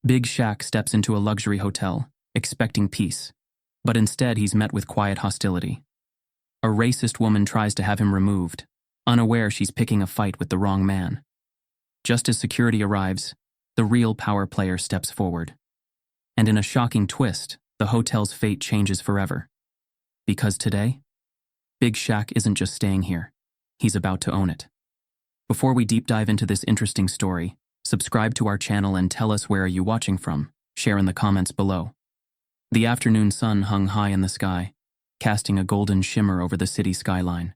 Big Shaq steps into a luxury hotel, expecting peace, but instead he's met with quiet hostility. A racist woman tries to have him removed, unaware she's picking a fight with the wrong man. Just as security arrives, the real power player steps forward. And in a shocking twist, the hotel's fate changes forever. Because today, Big Shaq isn't just staying here, he's about to own it. Before we deep dive into this interesting story, subscribe to our channel and tell us where are you watching from. Share in the comments below. The afternoon sun hung high in the sky, casting a golden shimmer over the city skyline.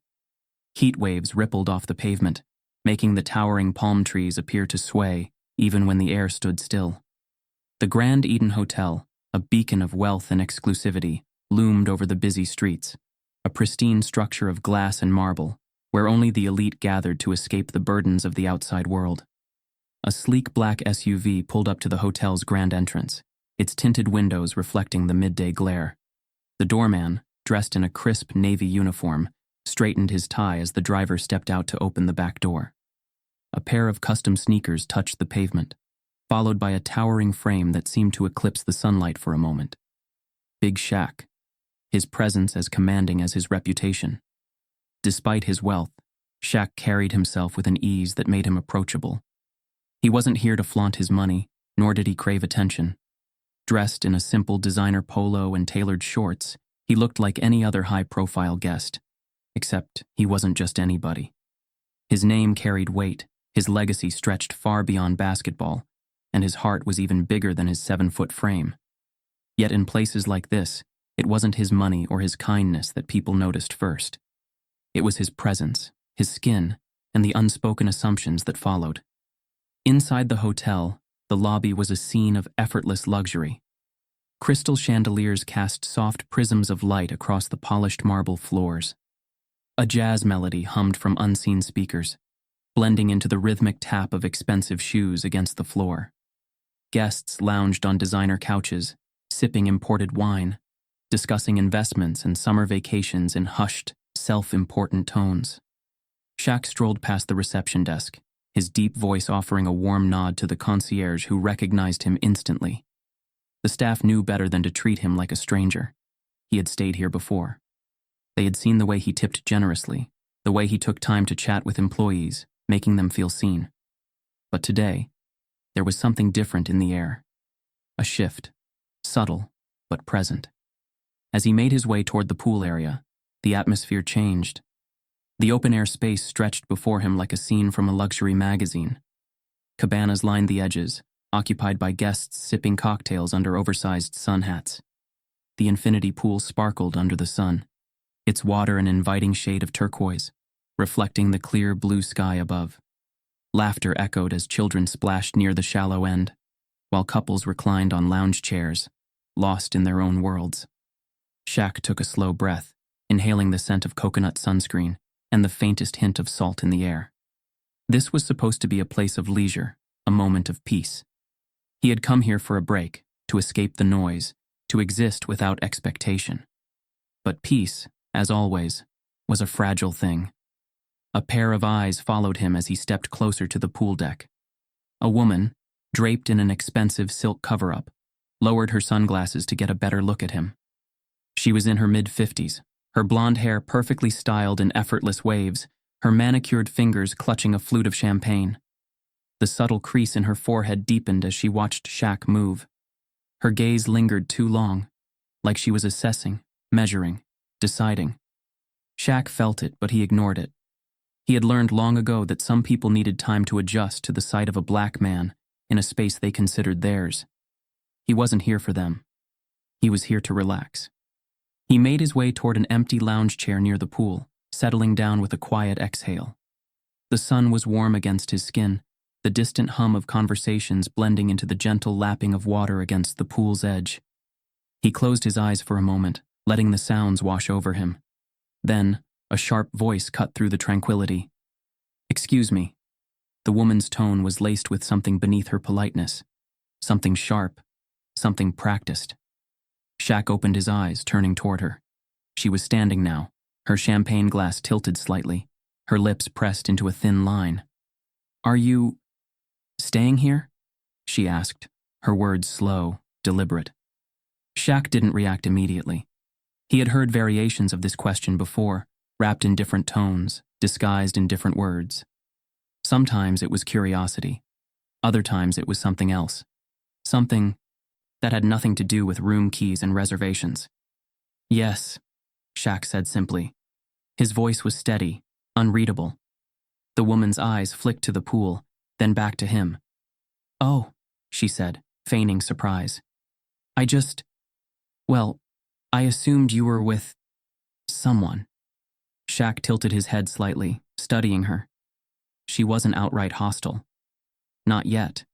Heat waves rippled off the pavement, making the towering palm trees appear to sway even when the air stood still. The Grand Eden Hotel, a beacon of wealth and exclusivity, loomed over the busy streets, a pristine structure of glass and marble, where only the elite gathered to escape the burdens of the outside world. A sleek black SUV pulled up to the hotel's grand entrance, its tinted windows reflecting the midday glare. The doorman, dressed in a crisp navy uniform, straightened his tie as the driver stepped out to open the back door. A pair of custom sneakers touched the pavement, followed by a towering frame that seemed to eclipse the sunlight for a moment. Big Shaq, his presence as commanding as his reputation. Despite his wealth, Shaq carried himself with an ease that made him approachable. He wasn't here to flaunt his money, nor did he crave attention. Dressed in a simple designer polo and tailored shorts, he looked like any other high-profile guest. Except he wasn't just anybody. His name carried weight, his legacy stretched far beyond basketball, and his heart was even bigger than his 7-foot frame. Yet in places like this, it wasn't his money or his kindness that people noticed first. It was his presence, his skin, and the unspoken assumptions that followed. Inside the hotel, the lobby was a scene of effortless luxury. Crystal chandeliers cast soft prisms of light across the polished marble floors. A jazz melody hummed from unseen speakers, blending into the rhythmic tap of expensive shoes against the floor. Guests lounged on designer couches, sipping imported wine, discussing investments and summer vacations in hushed, self-important tones. Shaq strolled past the reception desk, his deep voice offering a warm nod to the concierge who recognized him instantly. The staff knew better than to treat him like a stranger. He had stayed here before. They had seen the way he tipped generously, the way he took time to chat with employees, making them feel seen. But today, there was something different in the air. A shift, subtle but present. As he made his way toward the pool area, the atmosphere changed. The open-air space stretched before him like a scene from a luxury magazine. Cabanas lined the edges, occupied by guests sipping cocktails under oversized sun hats. The infinity pool sparkled under the sun, its water an inviting shade of turquoise, reflecting the clear blue sky above. Laughter echoed as children splashed near the shallow end, while couples reclined on lounge chairs, lost in their own worlds. Shaq took a slow breath, inhaling the scent of coconut sunscreen and the faintest hint of salt in the air. This was supposed to be a place of leisure, a moment of peace. He had come here for a break, to escape the noise, to exist without expectation. But peace, as always, was a fragile thing. A pair of eyes followed him as he stepped closer to the pool deck. A woman, draped in an expensive silk cover-up, lowered her sunglasses to get a better look at him. She was in her mid-50s, her blonde hair perfectly styled in effortless waves, her manicured fingers clutching a flute of champagne. The subtle crease in her forehead deepened as she watched Shaq move. Her gaze lingered too long, like she was assessing, measuring, deciding. Shaq felt it, but he ignored it. He had learned long ago that some people needed time to adjust to the sight of a black man in a space they considered theirs. He wasn't here for them. He was here to relax. He made his way toward an empty lounge chair near the pool, settling down with a quiet exhale. The sun was warm against his skin, the distant hum of conversations blending into the gentle lapping of water against the pool's edge. He closed his eyes for a moment, letting the sounds wash over him. Then, a sharp voice cut through the tranquility. "Excuse me." The woman's tone was laced with something beneath her politeness. Something sharp, something practiced. Shaq opened his eyes, turning toward her. She was standing now, her champagne glass tilted slightly, her lips pressed into a thin line. "Are you staying here?" she asked, her words slow, deliberate. Shaq didn't react immediately. He had heard variations of this question before, wrapped in different tones, disguised in different words. Sometimes it was curiosity. Other times it was something else. Something that had nothing to do with room keys and reservations. "Yes," Shaq said simply. His voice was steady, unreadable. The woman's eyes flicked to the pool, then back to him. "Oh," she said, feigning surprise. Well, I assumed you were with someone." Shaq tilted his head slightly, studying her. She wasn't outright hostile. Not yet.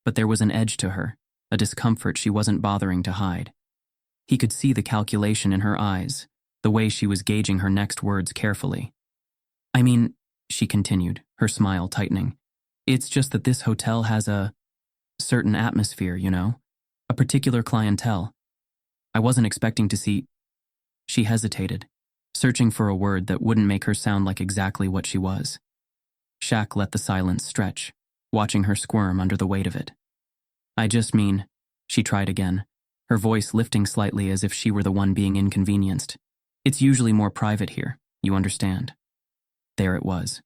But there was an edge to her, a discomfort she wasn't bothering to hide. He could see the calculation in her eyes, the way she was gauging her next words carefully. "I mean," she continued, her smile tightening, "it's just that this hotel has a certain atmosphere, you know? A particular clientele. I wasn't expecting to see—" She hesitated, searching for a word that wouldn't make her sound like exactly what she was. Shaq let the silence stretch, watching her squirm under the weight of it. "I just mean," she tried again, her voice lifting slightly as if she were the one being inconvenienced. "It's usually more private here, you understand." There it was.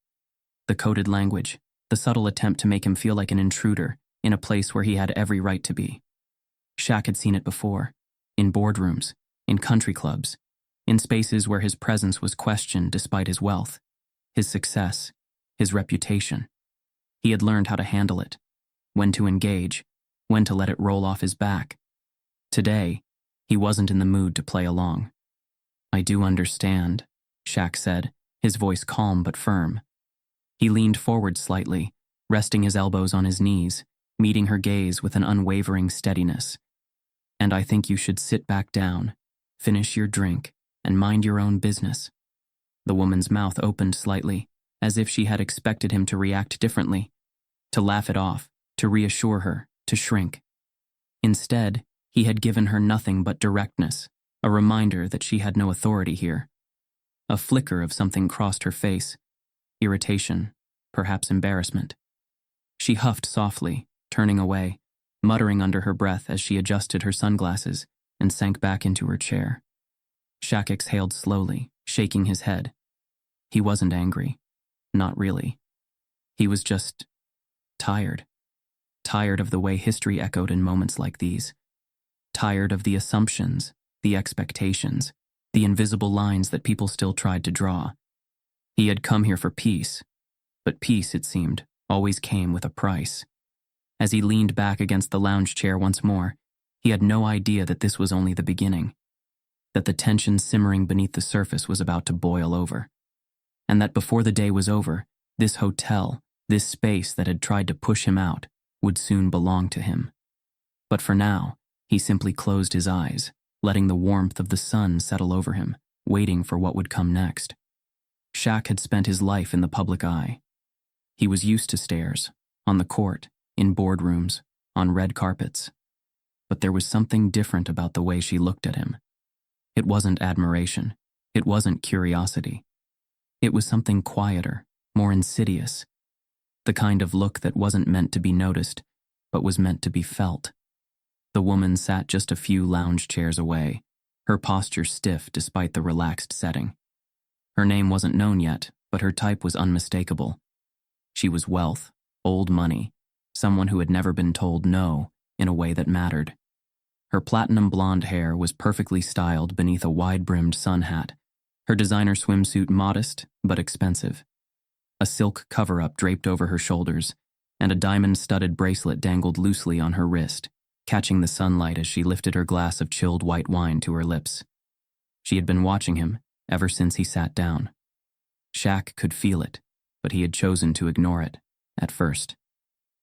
The coded language, the subtle attempt to make him feel like an intruder in a place where he had every right to be. Shaq had seen it before, in boardrooms, in country clubs, in spaces where his presence was questioned despite his wealth, his success, his reputation. He had learned how to handle it, when to engage, when to let it roll off his back. Today, he wasn't in the mood to play along. "I do understand," Shaq said, his voice calm but firm. He leaned forward slightly, resting his elbows on his knees, meeting her gaze with an unwavering steadiness. "And I think you should sit back down, finish your drink, and mind your own business." The woman's mouth opened slightly, as if she had expected him to react differently, to laugh it off, to reassure her, to shrink. Instead, he had given her nothing but directness, a reminder that she had no authority here. A flicker of something crossed her face, irritation, perhaps embarrassment. She huffed softly, turning away, muttering under her breath as she adjusted her sunglasses and sank back into her chair. Shaq exhaled slowly, shaking his head. He wasn't angry. Not really. He was just tired. Tired of the way history echoed in moments like these. Tired of the assumptions, the expectations, the invisible lines that people still tried to draw. He had come here for peace, but peace, it seemed, always came with a price. As he leaned back against the lounge chair once more, he had no idea that this was only the beginning, that the tension simmering beneath the surface was about to boil over, and that before the day was over, this hotel, this space that had tried to push him out, would soon belong to him. But for now, he simply closed his eyes, letting the warmth of the sun settle over him, waiting for what would come next. Shaq had spent his life in the public eye. He was used to stares, on the court, in boardrooms, on red carpets. But there was something different about the way she looked at him. It wasn't admiration. It wasn't curiosity. It was something quieter, more insidious. The kind of look that wasn't meant to be noticed, but was meant to be felt. The woman sat just a few lounge chairs away, her posture stiff despite the relaxed setting. Her name wasn't known yet, but her type was unmistakable. She was wealth, old money, someone who had never been told no in a way that mattered. Her platinum blonde hair was perfectly styled beneath a wide-brimmed sun hat, her designer swimsuit modest but expensive. A silk cover-up draped over her shoulders, and a diamond-studded bracelet dangled loosely on her wrist, catching the sunlight as she lifted her glass of chilled white wine to her lips. She had been watching him ever since he sat down. Shaq could feel it, but he had chosen to ignore it, at first.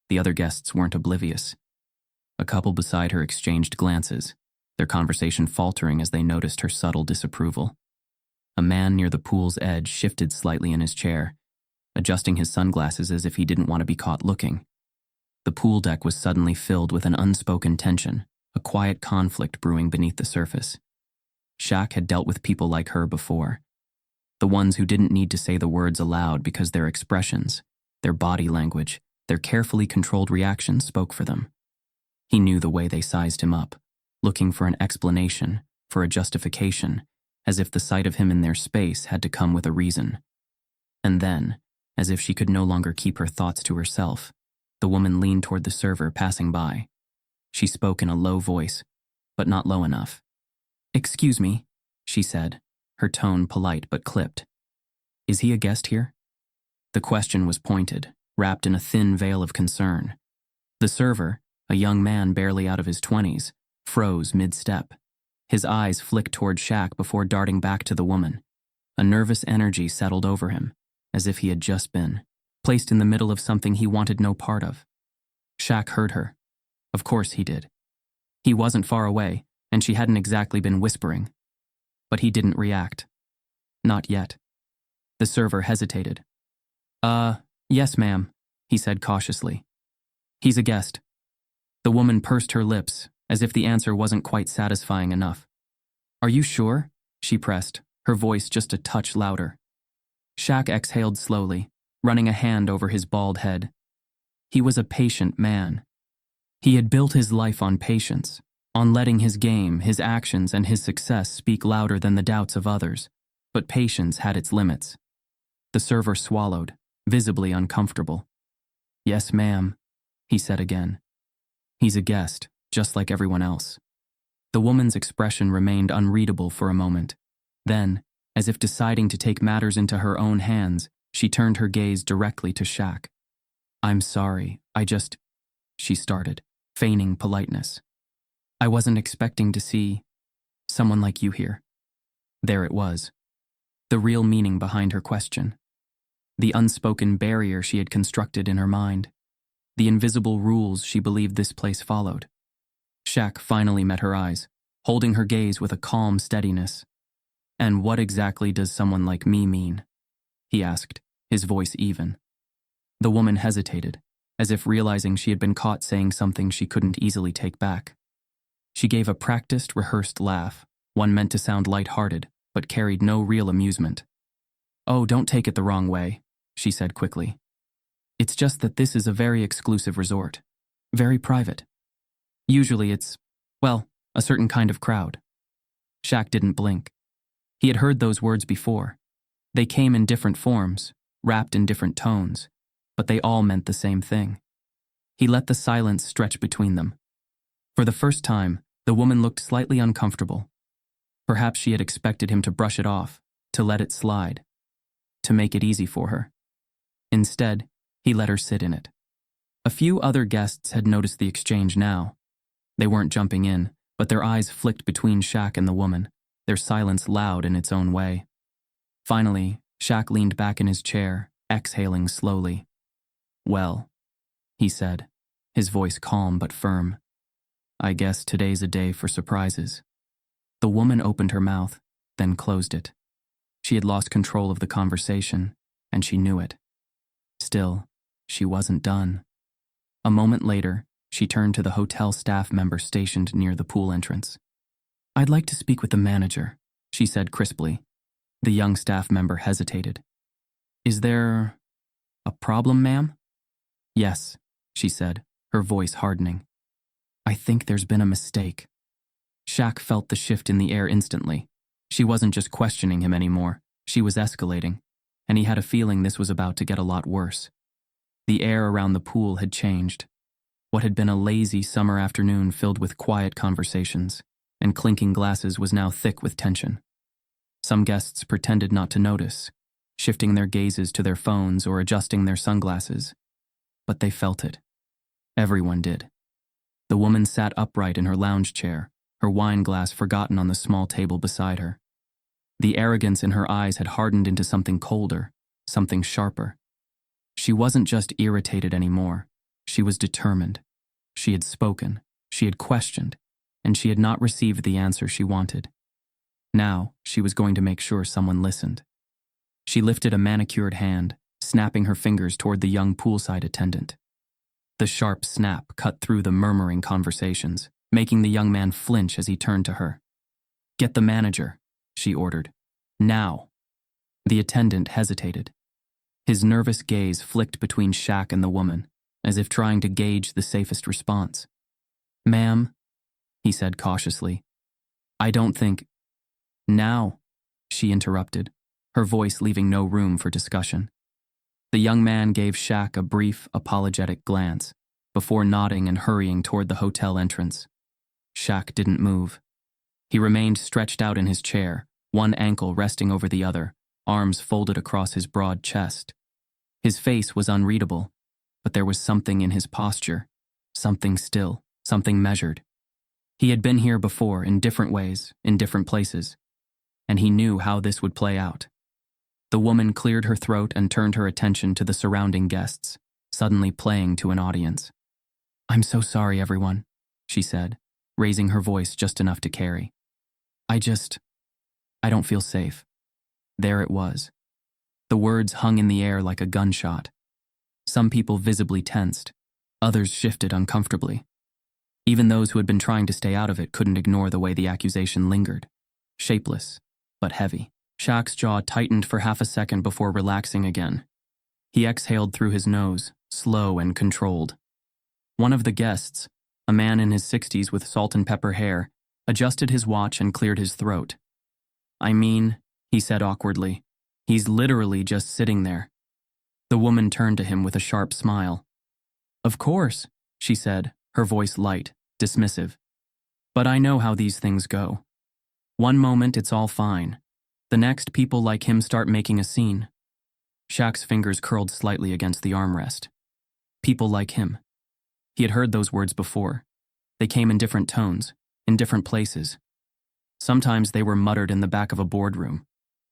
The other guests weren't oblivious. A couple beside her exchanged glances, their conversation faltering as they noticed her subtle disapproval. A man near the pool's edge shifted slightly in his chair, adjusting his sunglasses as if he didn't want to be caught looking. The pool deck was suddenly filled with an unspoken tension, a quiet conflict brewing beneath the surface. Shaq had dealt with people like her before. The ones who didn't need to say the words aloud because their expressions, their body language, their carefully controlled reactions spoke for them. He knew the way they sized him up, looking for an explanation, for a justification, as if the sight of him in their space had to come with a reason. And then, as if she could no longer keep her thoughts to herself, the woman leaned toward the server passing by. She spoke in a low voice, but not low enough. "Excuse me," she said, her tone polite but clipped. "Is he a guest here?" The question was pointed, wrapped in a thin veil of concern. The server, a young man barely out of his 20s, froze mid-step. His eyes flicked toward Shaq before darting back to the woman. A nervous energy settled over him, as if he had just been placed in the middle of something he wanted no part of. Shaq heard her. Of course he did. He wasn't far away, and she hadn't exactly been whispering. But he didn't react. Not yet. The server hesitated. Yes, ma'am," he said cautiously. "He's a guest." The woman pursed her lips, as if the answer wasn't quite satisfying enough. "Are you sure?" she pressed, her voice just a touch louder. Shaq exhaled slowly, running a hand over his bald head. He was a patient man. He had built his life on patience, on letting his game, his actions, and his success speak louder than the doubts of others. But patience had its limits. The server swallowed, visibly uncomfortable. "Yes, ma'am," he said again. "He's a guest, just like everyone else." The woman's expression remained unreadable for a moment. Then, as if deciding to take matters into her own hands, she turned her gaze directly to Shaq. "I'm sorry, she started, feigning politeness. "I wasn't expecting to see someone like you here." There it was. The real meaning behind her question. The unspoken barrier she had constructed in her mind. The invisible rules she believed this place followed. Shaq finally met her eyes, holding her gaze with a calm steadiness. "And what exactly does someone like me mean?" he asked, his voice even. The woman hesitated, as if realizing she had been caught saying something she couldn't easily take back. She gave a practiced, rehearsed laugh, one meant to sound light-hearted, but carried no real amusement. "Oh, don't take it the wrong way," she said quickly. "It's just that this is a very exclusive resort. Very private. Usually it's, well, a certain kind of crowd." Shaq didn't blink. He had heard those words before. They came in different forms, wrapped in different tones, but they all meant the same thing. He let the silence stretch between them. For the first time, the woman looked slightly uncomfortable. Perhaps she had expected him to brush it off, to let it slide, to make it easy for her. Instead, he let her sit in it. A few other guests had noticed the exchange now. They weren't jumping in, but their eyes flicked between Shaq and the woman, their silence loud in its own way. Finally, Shaq leaned back in his chair, exhaling slowly. "Well," he said, his voice calm but firm, "I guess today's a day for surprises." The woman opened her mouth, then closed it. She had lost control of the conversation, and she knew it. Still, she wasn't done. A moment later, she turned to the hotel staff member stationed near the pool entrance. "I'd like to speak with the manager," she said crisply. The young staff member hesitated. "Is there a problem, ma'am?" "Yes," she said, her voice hardening. "I think there's been a mistake." Shaq felt the shift in the air instantly. She wasn't just questioning him anymore, she was escalating, and he had a feeling this was about to get a lot worse. The air around the pool had changed. What had been a lazy summer afternoon filled with quiet conversations and clinking glasses was now thick with tension. Some guests pretended not to notice, shifting their gazes to their phones or adjusting their sunglasses. But they felt it. Everyone did. The woman sat upright in her lounge chair, her wine glass forgotten on the small table beside her. The arrogance in her eyes had hardened into something colder, something sharper. She wasn't just irritated anymore. She was determined. She had spoken, she had questioned, and she had not received the answer she wanted. Now, she was going to make sure someone listened. She lifted a manicured hand, snapping her fingers toward the young poolside attendant. The sharp snap cut through the murmuring conversations, making the young man flinch as he turned to her. "Get the manager," she ordered. "Now." The attendant hesitated. His nervous gaze flicked between Shaq and the woman, as if trying to gauge the safest response. Ma'am, he said cautiously, I don't think. Now, she interrupted, her voice leaving no room for discussion. The young man gave Shaq a brief, apologetic glance before nodding and hurrying toward the hotel entrance. Shaq didn't move. He remained stretched out in his chair, one ankle resting over the other, arms folded across his broad chest. His face was unreadable, but there was something in his posture, something still, something measured. He had been here before in different ways, in different places, and he knew how this would play out. The woman cleared her throat and turned her attention to the surrounding guests, suddenly playing to an audience. I'm so sorry, everyone, she said, raising her voice just enough to carry. I don't feel safe. There it was. The words hung in the air like a gunshot. Some people visibly tensed, others shifted uncomfortably. Even those who had been trying to stay out of it couldn't ignore the way the accusation lingered, shapeless, but heavy. Shaq's jaw tightened for half a second before relaxing again. He exhaled through his nose, slow and controlled. One of the guests, a man in his 60s with salt and pepper hair, adjusted his watch and cleared his throat. I mean, he said awkwardly, he's literally just sitting there. The woman turned to him with a sharp smile. Of course, she said, her voice light, dismissive. But I know how these things go. One moment it's all fine. The next, people like him start making a scene. Shaq's fingers curled slightly against the armrest. People like him. He had heard those words before. They came in different tones, in different places. Sometimes they were muttered in the back of a boardroom,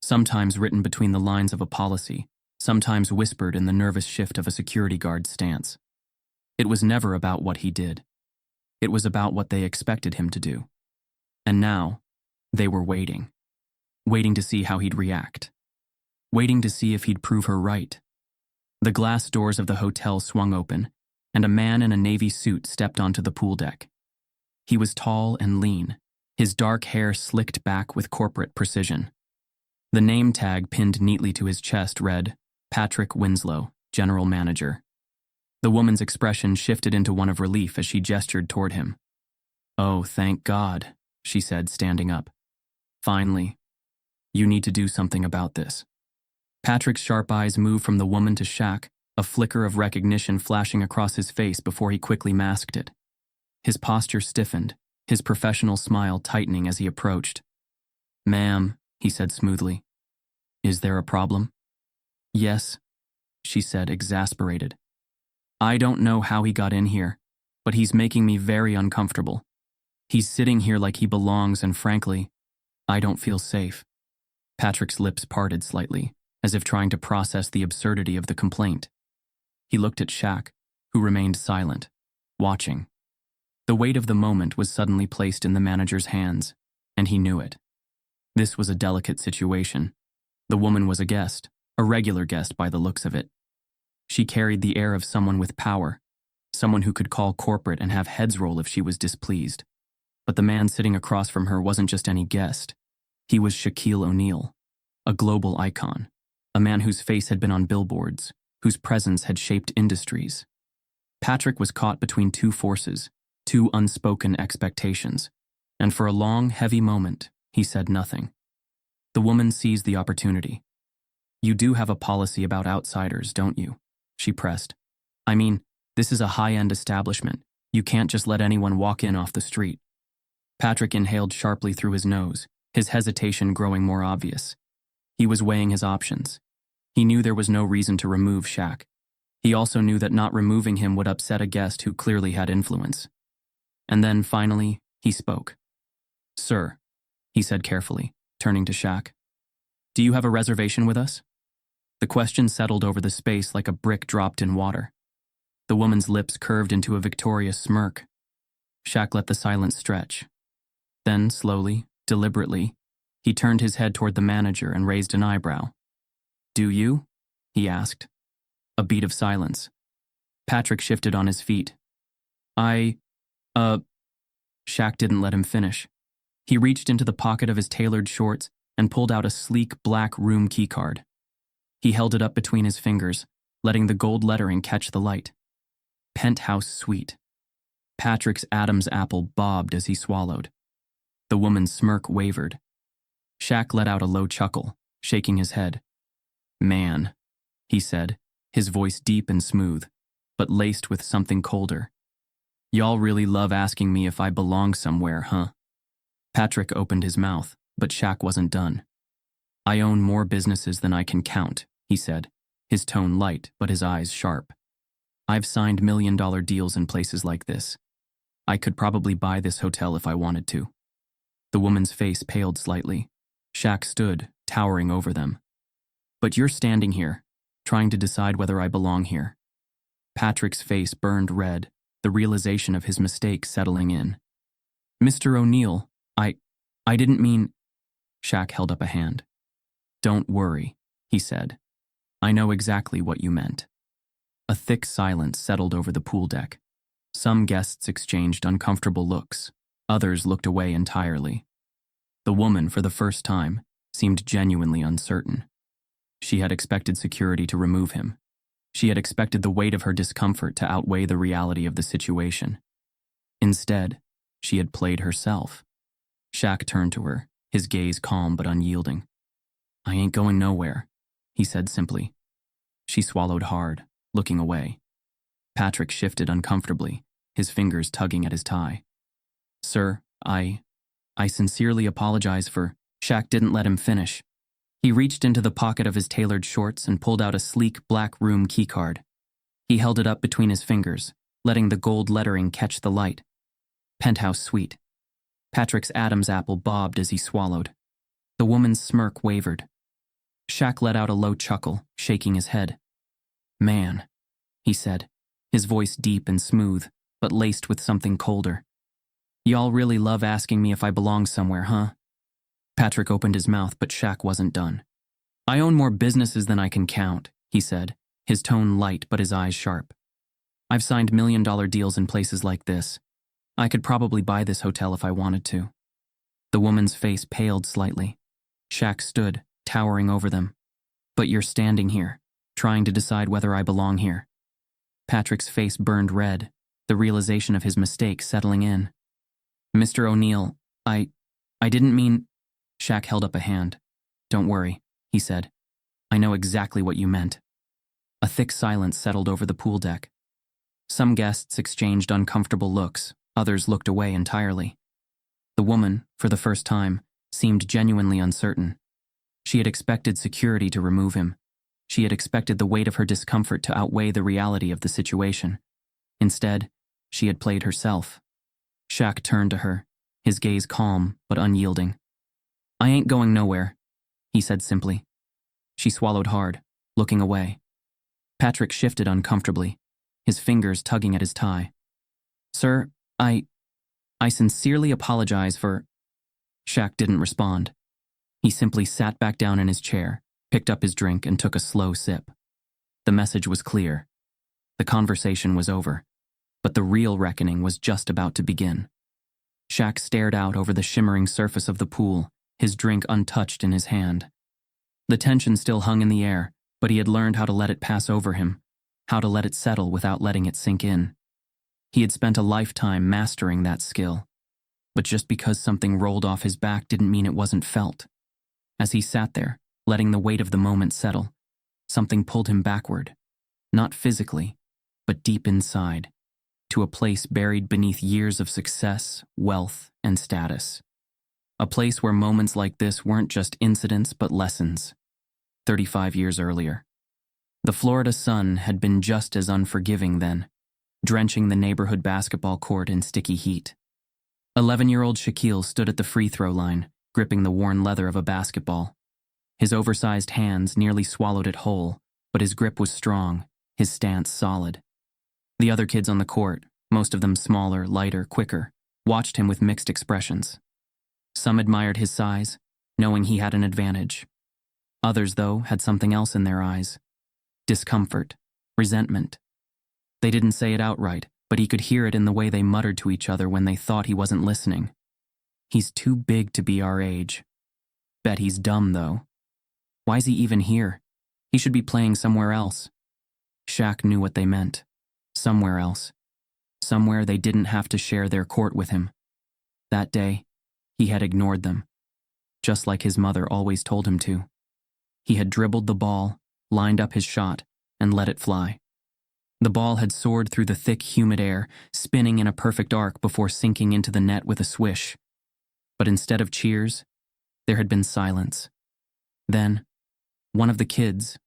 sometimes written between the lines of a policy, sometimes whispered in the nervous shift of a security guard's stance. It was never about what he did. It was about what they expected him to do. And now, they were waiting. Waiting to see how he'd react. Waiting to see if he'd prove her right. The glass doors of the hotel swung open, and a man in a navy suit stepped onto the pool deck. He was tall and lean, his dark hair slicked back with corporate precision. The name tag pinned neatly to his chest read, Patrick Winslow, General Manager. The woman's expression shifted into one of relief as she gestured toward him. Oh, thank God, she said, standing up. Finally. You need to do something about this. Patrick's sharp eyes moved from the woman to Shaq, a flicker of recognition flashing across his face before he quickly masked it. His posture stiffened, his professional smile tightening as he approached. Ma'am, he said smoothly. Is there a problem? Yes, she said, exasperated. I don't know how he got in here, but he's making me very uncomfortable. He's sitting here like he belongs, and frankly, I don't feel safe. Patrick's lips parted slightly, as if trying to process the absurdity of the complaint. He looked at Shaq, who remained silent, watching. The weight of the moment was suddenly placed in the manager's hands, and he knew it. This was a delicate situation. The woman was a guest, a regular guest by the looks of it. She carried the air of someone with power, someone who could call corporate and have heads roll if she was displeased. But the man sitting across from her wasn't just any guest. He was Shaquille O'Neal, a global icon, a man whose face had been on billboards, whose presence had shaped industries. Patrick was caught between two forces, two unspoken expectations, and for a long, heavy moment, he said nothing. The woman seized the opportunity. You do have a policy about outsiders, don't you? She pressed. I mean, this is a high-end establishment. You can't just let anyone walk in off the street. Patrick inhaled sharply through his nose, his hesitation growing more obvious. He was weighing his options. He knew there was no reason to remove Shaq. He also knew that not removing him would upset a guest who clearly had influence. And then, finally, he spoke. Sir, he said carefully, turning to Shaq. Do you have a reservation with us? The question settled over the space like a brick dropped in water. The woman's lips curved into a victorious smirk. Shaq let the silence stretch. Then, slowly, deliberately, he turned his head toward the manager and raised an eyebrow. Do you? He asked. A beat of silence. Patrick shifted on his feet. Shaq didn't let him finish. He reached into the pocket of his tailored shorts and pulled out a sleek black room keycard. He held it up between his fingers, letting the gold lettering catch the light. Penthouse Suite. Patrick's Adam's apple bobbed as he swallowed. The woman's smirk wavered. Shaq let out a low chuckle, shaking his head. "Man," he said, his voice deep and smooth, but laced with something colder. "Y'all really love asking me if I belong somewhere, huh?" Patrick opened his mouth, but Shaq wasn't done. "I own more businesses than I can count," he said, his tone light but his eyes sharp. "I've signed million-dollar deals in places like this. I could probably buy this hotel if I wanted to." The woman's face paled slightly. Shaq stood, towering over them. "But you're standing here, trying to decide whether I belong here." Patrick's face burned red, the realization of his mistake settling in. "Mr. O'Neill, I didn't mean—" Shaq held up a hand. "Don't worry," he said. "I know exactly what you meant." A thick silence settled over the pool deck. Some guests exchanged uncomfortable looks. Others looked away entirely. The woman, for the first time, seemed genuinely uncertain. She had expected security to remove him. She had expected the weight of her discomfort to outweigh the reality of the situation. Instead, she had played herself. Shaq turned to her, his gaze calm but unyielding. "I ain't going nowhere," he said simply. She swallowed hard, looking away. Patrick shifted uncomfortably, his fingers tugging at his tie. "Sir, I sincerely apologize for—" Shaq didn't let him finish. He reached into the pocket of his tailored shorts and pulled out a sleek black room keycard. He held it up between his fingers, letting the gold lettering catch the light. "Penthouse Suite." Patrick's Adam's apple bobbed as he swallowed. The woman's smirk wavered. Shaq let out a low chuckle, shaking his head. "Man," he said, his voice deep and smooth, but laced with something colder. "Y'all really love asking me if I belong somewhere, huh?" Patrick opened his mouth, but Shaq wasn't done. "I own more businesses than I can count," he said, his tone light but his eyes sharp. "I've signed million-dollar deals in places like this. I could probably buy this hotel if I wanted to." The woman's face paled slightly. Shaq stood, towering over them. "But you're standing here, trying to decide whether I belong here." Patrick's face burned red, the realization of his mistake settling in. "Mr. O'Neill, I didn't mean—" Shaq held up a hand. "Don't worry," he said. "I know exactly what you meant." A thick silence settled over the pool deck. Some guests exchanged uncomfortable looks, others looked away entirely. The woman, for the first time, seemed genuinely uncertain. She had expected security to remove him. She had expected the weight of her discomfort to outweigh the reality of the situation. Instead, she had played herself. Shaq turned to her, his gaze calm but unyielding. "I ain't going nowhere," he said simply. She swallowed hard, looking away. Patrick shifted uncomfortably, his fingers tugging at his tie. "Sir, I sincerely apologize for—" Shaq didn't respond. He simply sat back down in his chair, picked up his drink, and took a slow sip. The message was clear. The conversation was over, but the real reckoning was just about to begin. Shaq stared out over the shimmering surface of the pool, his drink untouched in his hand. The tension still hung in the air, but he had learned how to let it pass over him, how to let it settle without letting it sink in. He had spent a lifetime mastering that skill. But just because something rolled off his back didn't mean it wasn't felt. As he sat there, letting the weight of the moment settle, something pulled him backward. Not physically, but deep inside, to a place buried beneath years of success, wealth, and status. A place where moments like this weren't just incidents but lessons. 35 years earlier, the Florida sun had been just as unforgiving then, drenching the neighborhood basketball court in sticky heat. 11-year-old Shaquille stood at the free throw line, gripping the worn leather of a basketball. His oversized hands nearly swallowed it whole, but his grip was strong, his stance solid. The other kids on the court, most of them smaller, lighter, quicker, watched him with mixed expressions. Some admired his size, knowing he had an advantage. Others, though, had something else in their eyes. Discomfort, resentment. They didn't say it outright, but he could hear it in the way they muttered to each other when they thought he wasn't listening. "He's too big to be our age. Bet he's dumb, though. Why's he even here? He should be playing somewhere else." Shaq knew what they meant. Somewhere else. Somewhere they didn't have to share their court with him. That day, he had ignored them, just like his mother always told him to. He had dribbled the ball, lined up his shot, and let it fly. The ball had soared through the thick, humid air, spinning in a perfect arc before sinking into the net with a swish. But instead of cheers, there had been silence. Then, one of the kids,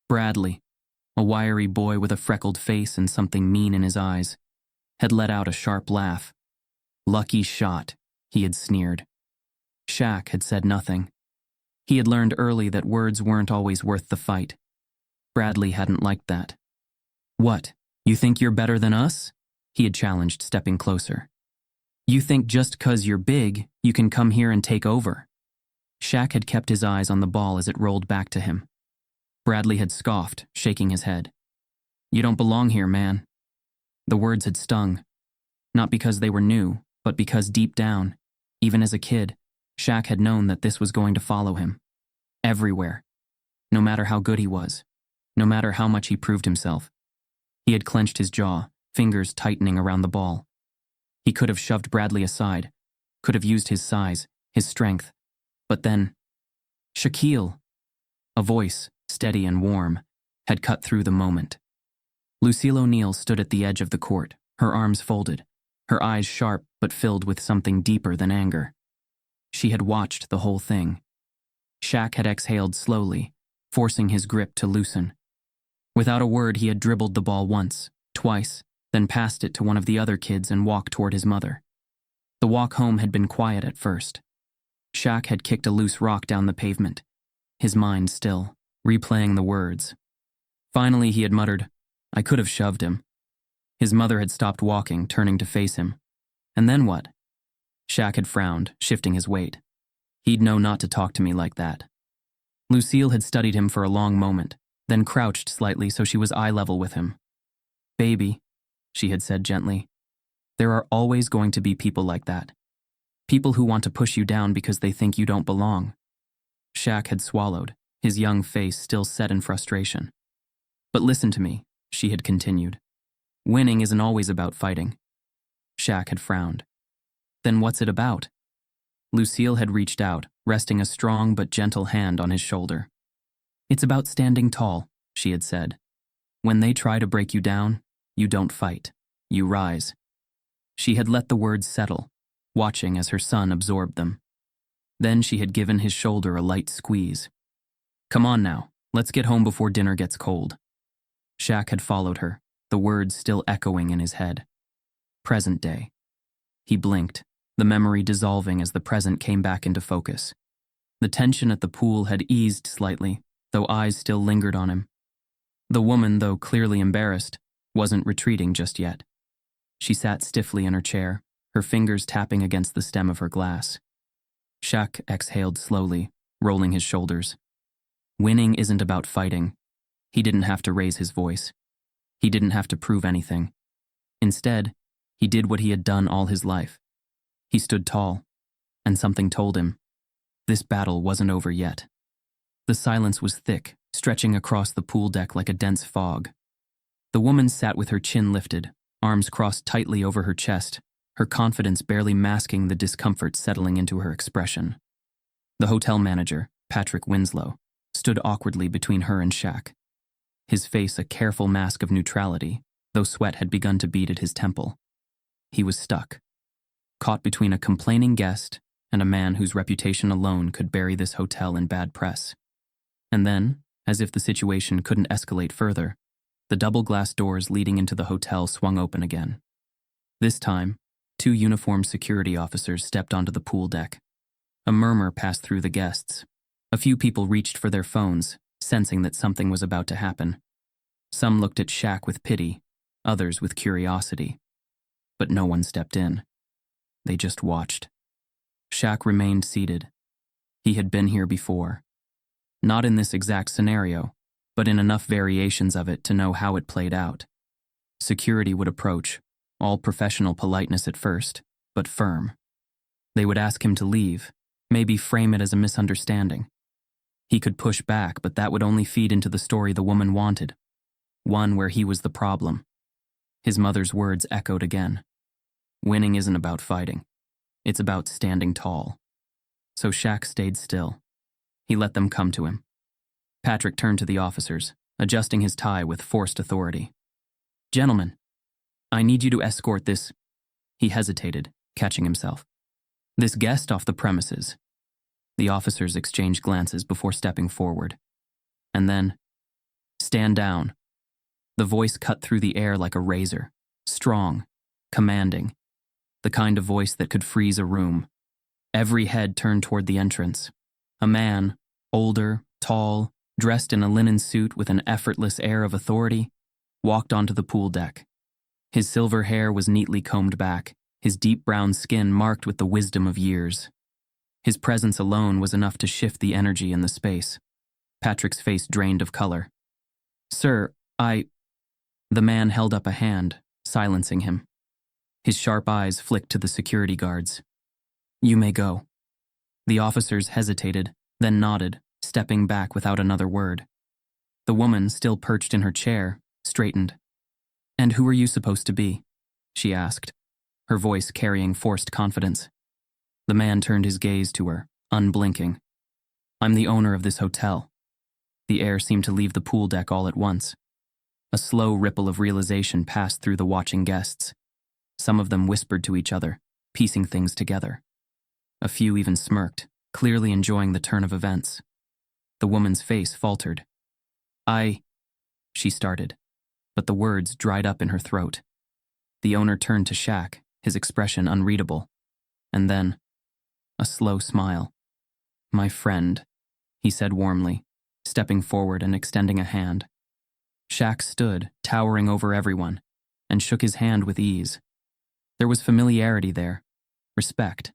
Bradley, a wiry boy with a freckled face and something mean in his eyes, had let out a sharp laugh. "Lucky shot," he had sneered. Shaq had said nothing. He had learned early that words weren't always worth the fight. Bradley hadn't liked that. "What, you think you're better than us?" he had challenged, stepping closer. "You think just 'cause you're big, you can come here and take over?" Shaq had kept his eyes on the ball as it rolled back to him. Bradley had scoffed, shaking his head. "You don't belong here, man." The words had stung, not because they were new, but because deep down, even as a kid, Shaq had known that this was going to follow him. Everywhere. No matter how good he was. No matter how much he proved himself. He had clenched his jaw, fingers tightening around the ball. He could have shoved Bradley aside, could have used his size, his strength. But then, "Shaquille," a voice, steady and warm, had cut through the moment. Lucille O'Neill stood at the edge of the court, her arms folded, her eyes sharp but filled with something deeper than anger. She had watched the whole thing. Shaq had exhaled slowly, forcing his grip to loosen. Without a word, he had dribbled the ball once, twice, then passed it to one of the other kids and walked toward his mother. The walk home had been quiet at first. Shaq had kicked a loose rock down the pavement, his mind still, replaying the words. Finally, he had muttered, "I could have shoved him." His mother had stopped walking, turning to face him. "And then what?" Shaq had frowned, shifting his weight. "He'd know not to talk to me like that." Lucille had studied him for a long moment, then crouched slightly so she was eye level with him. "Baby," she had said gently, "there are always going to be people like that. People who want to push you down because they think you don't belong." Shaq had swallowed, his young face still set in frustration. "But listen to me," she had continued. "Winning isn't always about fighting." Shaq had frowned. "Then what's it about?" Lucille had reached out, resting a strong but gentle hand on his shoulder. "It's about standing tall," she had said. "When they try to break you down, you don't fight. You rise." She had let the words settle, watching as her son absorbed them. Then she had given his shoulder a light squeeze. "Come on now, let's get home before dinner gets cold." Shaq had followed her, the words still echoing in his head. Present day. He blinked, the memory dissolving as the present came back into focus. The tension at the pool had eased slightly, though eyes still lingered on him. The woman, though clearly embarrassed, wasn't retreating just yet. She sat stiffly in her chair, her fingers tapping against the stem of her glass. Shaq exhaled slowly, rolling his shoulders. Winning isn't about fighting. He didn't have to raise his voice. He didn't have to prove anything. Instead, he did what he had done all his life. He stood tall, and something told him, this battle wasn't over yet. The silence was thick, stretching across the pool deck like a dense fog. The woman sat with her chin lifted, arms crossed tightly over her chest, her confidence barely masking the discomfort settling into her expression. The hotel manager, Patrick Winslow, stood awkwardly between her and Shaq. His face a careful mask of neutrality, though sweat had begun to bead at his temple. He was stuck, caught between a complaining guest and a man whose reputation alone could bury this hotel in bad press. And then, as if the situation couldn't escalate further, the double-glass doors leading into the hotel swung open again. This time, 2 uniformed security officers stepped onto the pool deck. A murmur passed through the guests. A few people reached for their phones, sensing that something was about to happen. Some looked at Shaq with pity, others with curiosity. But no one stepped in. They just watched. Shaq remained seated. He had been here before. Not in this exact scenario, but in enough variations of it to know how it played out. Security would approach, all professional politeness at first, but firm. They would ask him to leave, maybe frame it as a misunderstanding. He could push back, but that would only feed into the story the woman wanted, one where he was the problem. His mother's words echoed again. Winning isn't about fighting. It's about standing tall. So Shaq stayed still. He let them come to him. Patrick turned to the officers, adjusting his tie with forced authority. Gentlemen, I need you to escort this. He hesitated, catching himself. This guest off the premises. The officers exchanged glances before stepping forward. And then, stand down. The voice cut through the air like a razor, strong, commanding, the kind of voice that could freeze a room. Every head turned toward the entrance. A man, older, tall, dressed in a linen suit with an effortless air of authority, walked onto the pool deck. His silver hair was neatly combed back, his deep brown skin marked with the wisdom of years. His presence alone was enough to shift the energy in the space. Patrick's face drained of color. Sir, The man held up a hand, silencing him. His sharp eyes flicked to the security guards. You may go. The officers hesitated, then nodded, stepping back without another word. The woman, still perched in her chair, straightened. And who are you supposed to be? She asked, her voice carrying forced confidence. The man turned his gaze to her, unblinking. I'm the owner of this hotel. The air seemed to leave the pool deck all at once. A slow ripple of realization passed through the watching guests. Some of them whispered to each other, piecing things together. A few even smirked, clearly enjoying the turn of events. The woman's face faltered. She started, but the words dried up in her throat. The owner turned to Shaq, his expression unreadable. And then, a slow smile. My friend, he said warmly, stepping forward and extending a hand. Shaq stood, towering over everyone, and shook his hand with ease. There was familiarity there, respect,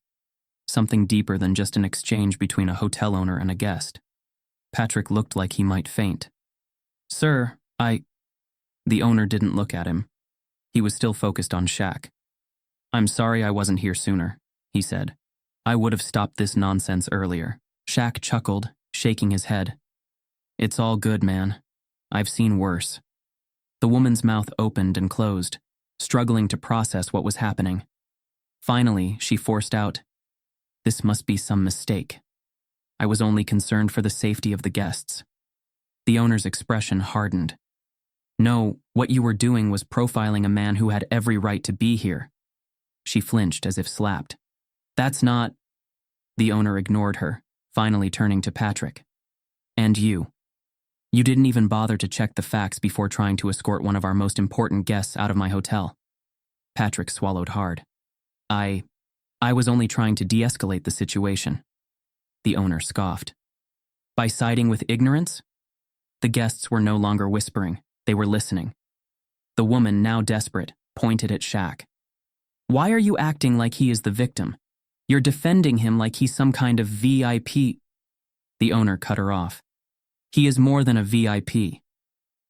something deeper than just an exchange between a hotel owner and a guest. Patrick looked like he might faint. Sir, The owner didn't look at him. He was still focused on Shaq. I'm sorry I wasn't here sooner, he said. I would have stopped this nonsense earlier. Shaq chuckled, shaking his head. It's all good, man. I've seen worse. The woman's mouth opened and closed, struggling to process what was happening. Finally, she forced out, This must be some mistake. I was only concerned for the safety of the guests. The owner's expression hardened. No, what you were doing was profiling a man who had every right to be here. She flinched as if slapped. That's not... The owner ignored her, finally turning to Patrick. And you. You didn't even bother to check the facts before trying to escort one of our most important guests out of my hotel. Patrick swallowed hard. I was only trying to de-escalate the situation. The owner scoffed. By siding with ignorance? The guests were no longer whispering. They were listening. The woman, now desperate, pointed at Shaq. Why are you acting like he is the victim? You're defending him like he's some kind of VIP. The owner cut her off. He is more than a VIP.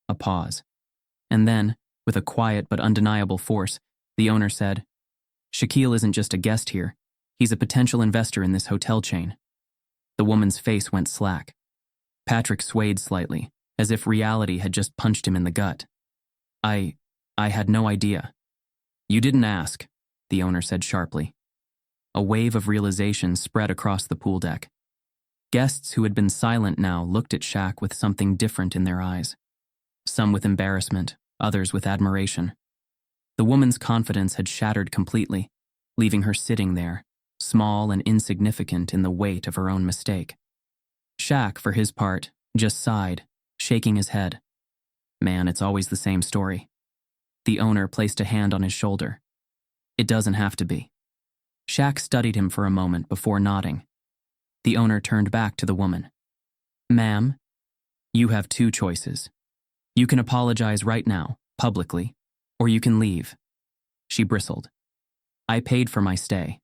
A pause. And then, with a quiet but undeniable force, the owner said, Shaquille isn't just a guest here. He's a potential investor in this hotel chain. The woman's face went slack. Patrick swayed slightly, as if reality had just punched him in the gut. I had no idea. You didn't ask, the owner said sharply. A wave of realization spread across the pool deck. Guests who had been silent now looked at Shaq with something different in their eyes. Some with embarrassment, others with admiration. The woman's confidence had shattered completely, leaving her sitting there, small and insignificant in the weight of her own mistake. Shaq, for his part, just sighed, shaking his head. Man, it's always the same story. The owner placed a hand on his shoulder. It doesn't have to be. Shaq studied him for a moment before nodding. The owner turned back to the woman. Ma'am, you have two choices. You can apologize right now, publicly, or you can leave. She bristled. I paid for my stay.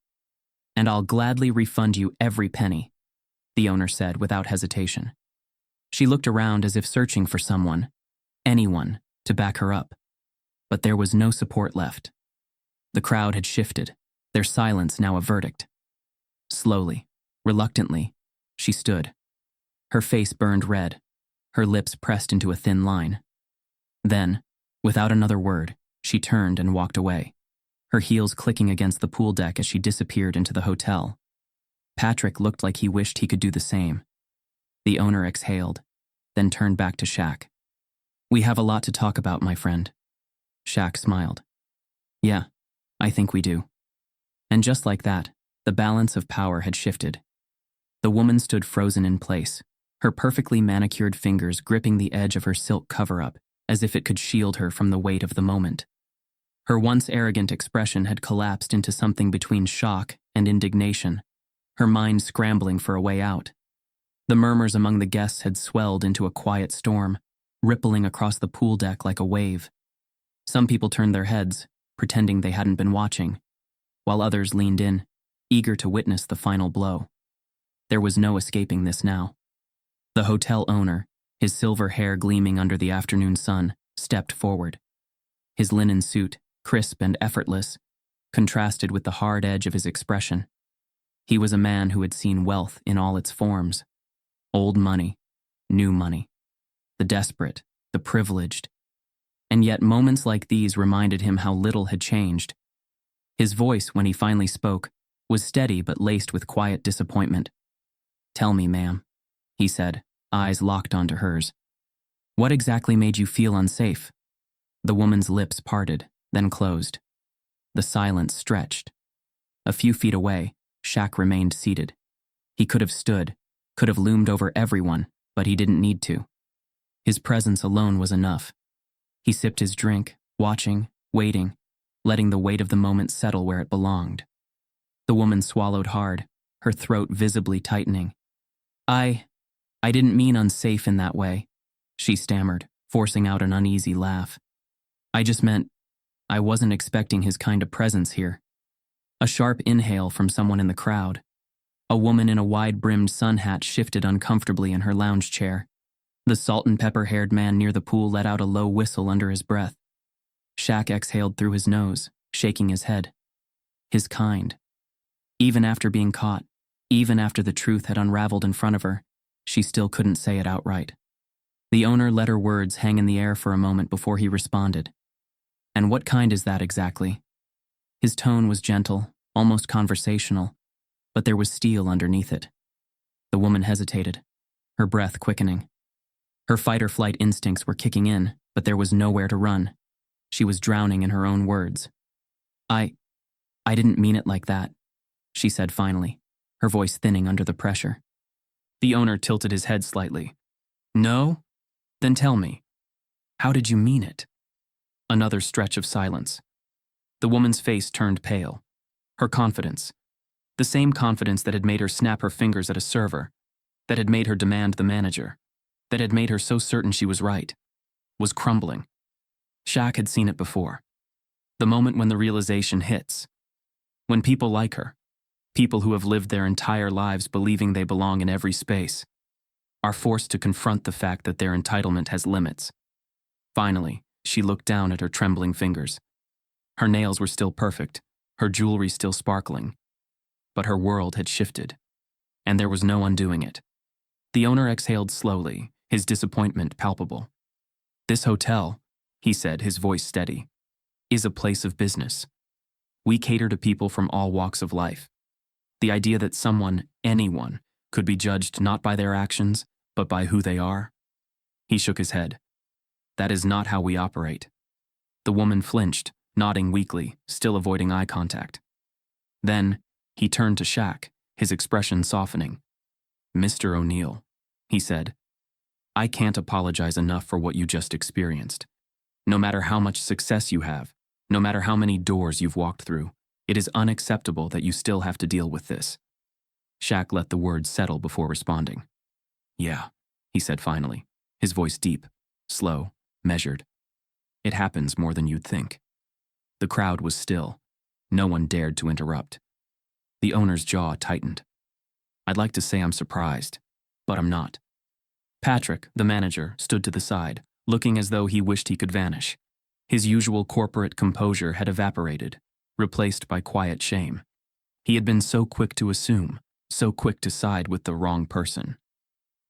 And I'll gladly refund you every penny, the owner said without hesitation. She looked around as if searching for someone, anyone, to back her up. But there was no support left. The crowd had shifted, their silence now a verdict. Slowly, reluctantly, she stood. Her face burned red, her lips pressed into a thin line. Then, without another word, She turned and walked away, her heels clicking against the pool deck as she disappeared into the hotel. Patrick looked like he wished he could do the same. The owner exhaled, then turned back to Shaq. "We have a lot to talk about, my friend." Shaq smiled. "Yeah, I think we do." And just like that, the balance of power had shifted. The woman stood frozen in place, her perfectly manicured fingers gripping the edge of her silk cover-up as if it could shield her from the weight of the moment. Her once arrogant expression had collapsed into something between shock and indignation, her mind scrambling for a way out. The murmurs among the guests had swelled into a quiet storm, rippling across the pool deck like a wave. Some people turned their heads, pretending they hadn't been watching, while others leaned in, eager to witness the final blow. There was no escaping this now. The hotel owner, his silver hair gleaming under the afternoon sun, stepped forward. His linen suit, crisp and effortless, contrasted with the hard edge of his expression. He was a man who had seen wealth in all its forms. Old money, new money, the desperate, the privileged. And yet moments like these reminded him how little had changed. His voice, when he finally spoke, was steady but laced with quiet disappointment. "Tell me, ma'am," he said, eyes locked onto hers. "What exactly made you feel unsafe?" The woman's lips parted, then closed. The silence stretched. A few feet away, Shaq remained seated. He could have stood, could have loomed over everyone, but he didn't need to. His presence alone was enough. He sipped his drink, watching, waiting, letting the weight of the moment settle where it belonged. The woman swallowed hard, her throat visibly tightening. I didn't mean unsafe in that way," she stammered, forcing out an uneasy laugh. "I just meant I wasn't expecting his kind of presence here." A sharp inhale from someone in the crowd. A woman in a wide-brimmed sun hat shifted uncomfortably in her lounge chair. The salt and pepper-haired man near the pool let out a low whistle under his breath. Shaq exhaled through his nose, shaking his head. His kind. Even after being caught, even after the truth had unraveled in front of her, she still couldn't say it outright. The owner let her words hang in the air for a moment before he responded. "And what kind is that exactly?" His tone was gentle, almost conversational, but there was steel underneath it. The woman hesitated, her breath quickening. Her fight-or-flight instincts were kicking in, but there was nowhere to run. She was drowning in her own words. I didn't mean it like that," she said finally, her voice thinning under the pressure. The owner tilted his head slightly. "No? Then tell me, how did you mean it?" Another stretch of silence. The woman's face turned pale. Her confidence, the same confidence that had made her snap her fingers at a server, that had made her demand the manager, that had made her so certain she was right, was crumbling. Shaq had seen it before. The moment when the realization hits. When people like her, people who have lived their entire lives believing they belong in every space, are forced to confront the fact that their entitlement has limits. Finally, she looked down at her trembling fingers. Her nails were still perfect, her jewelry still sparkling, but her world had shifted, and there was no undoing it. The owner exhaled slowly, his disappointment palpable. "This hotel," he said, his voice steady, "is a place of business. We cater to people from all walks of life. The idea that someone, anyone, could be judged not by their actions, but by who they are." He shook his head. "That is not how we operate." The woman flinched, nodding weakly, still avoiding eye contact. Then, he turned to Shaq, his expression softening. "Mr. O'Neill," he said, "I can't apologize enough for what you just experienced. No matter how much success you have, no matter how many doors you've walked through, it is unacceptable that you still have to deal with this." Shaq let the words settle before responding. "Yeah," he said finally, his voice deep, slow, measured. "It happens more than you'd think." The crowd was still. No one dared to interrupt. The owner's jaw tightened. "I'd like to say I'm surprised, but I'm not." Patrick, the manager, stood to the side, looking as though he wished he could vanish. His usual corporate composure had evaporated, replaced by quiet shame. He had been so quick to assume, so quick to side with the wrong person.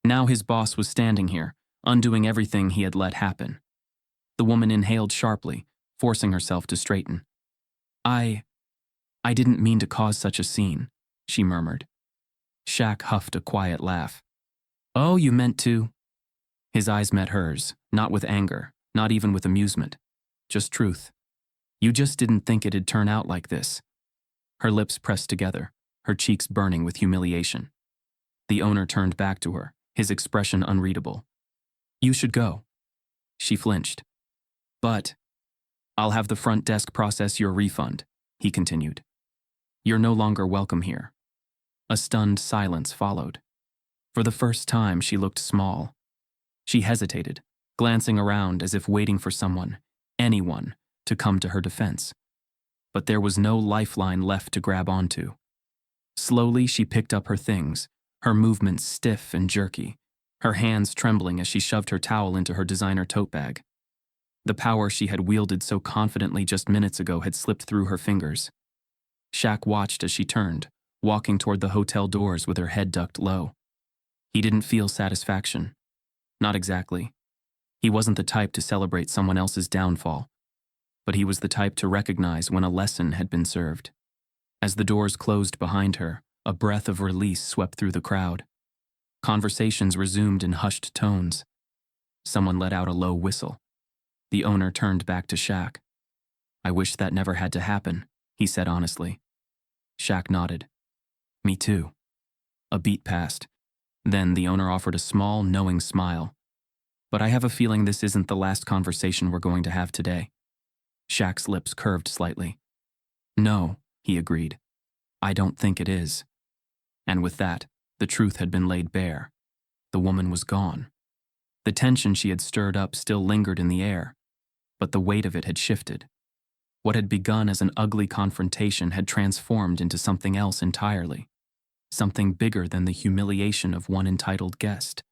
Now his boss was standing here, undoing everything he had let happen. The woman inhaled sharply, forcing herself to straighten. I didn't mean to cause such a scene, she murmured. Shaq huffed a quiet laugh. Oh, you meant to? His eyes met hers, not with anger, not even with amusement. Just truth. You just didn't think it'd turn out like this. Her lips pressed together, her cheeks burning with humiliation. The owner turned back to her, his expression unreadable. You should go. She flinched. But I'll have the front desk process your refund, he continued. You're no longer welcome here. A stunned silence followed. For the first time, she looked small. She hesitated, glancing around as if waiting for someone, anyone, to come to her defense. But there was no lifeline left to grab onto. Slowly, she picked up her things, her movements stiff and jerky, her hands trembling as she shoved her towel into her designer tote bag. The power she had wielded so confidently just minutes ago had slipped through her fingers. Shaq watched as she turned, walking toward the hotel doors with her head ducked low. He didn't feel satisfaction. Not exactly. He wasn't the type to celebrate someone else's downfall, but he was the type to recognize when a lesson had been served. As the doors closed behind her, a breath of release swept through the crowd. Conversations resumed in hushed tones. Someone let out a low whistle. The owner turned back to Shaq. I wish that never had to happen, he said honestly. Shaq nodded. Me too. A beat passed. Then the owner offered a small, knowing smile. But I have a feeling this isn't the last conversation we're going to have today. Shaq's lips curved slightly. No, he agreed. I don't think it is. And with that, the truth had been laid bare. The woman was gone. The tension she had stirred up still lingered in the air, but the weight of it had shifted. What had begun as an ugly confrontation had transformed into something else entirely. Something bigger than the humiliation of one entitled guest.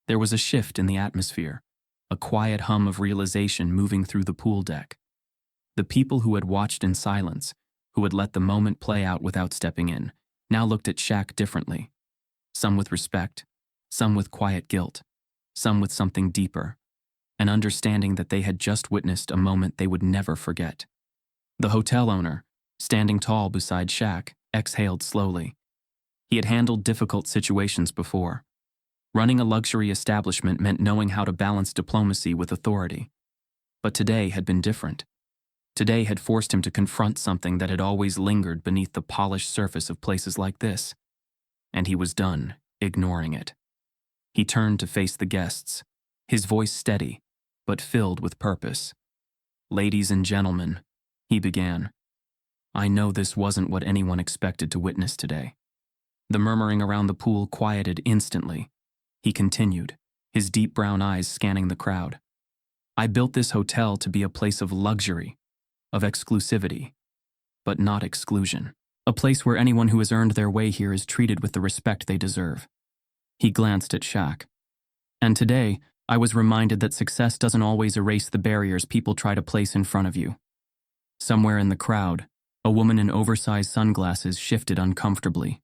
There was a shift in the atmosphere, a quiet hum of realization moving through the pool deck. The people who had watched in silence, who had let the moment play out without stepping in, now looked at Shaq differently. Some with respect, some with quiet guilt, some with something deeper, an understanding that they had just witnessed a moment they would never forget. The hotel owner, standing tall beside Shaq, exhaled slowly. He had handled difficult situations before. Running a luxury establishment meant knowing how to balance diplomacy with authority. But today had been different. Today had forced him to confront something that had always lingered beneath the polished surface of places like this. And he was done, ignoring it. He turned to face the guests, his voice steady, but filled with purpose. Ladies and gentlemen, he began. I know this wasn't what anyone expected to witness today. The murmuring around the pool quieted instantly. He continued, his deep brown eyes scanning the crowd. I built this hotel to be a place of luxury, of exclusivity, but not exclusion. A place where anyone who has earned their way here is treated with the respect they deserve. He glanced at Shaq. And today, I was reminded that success doesn't always erase the barriers people try to place in front of you. Somewhere in the crowd, a woman in oversized sunglasses shifted uncomfortably.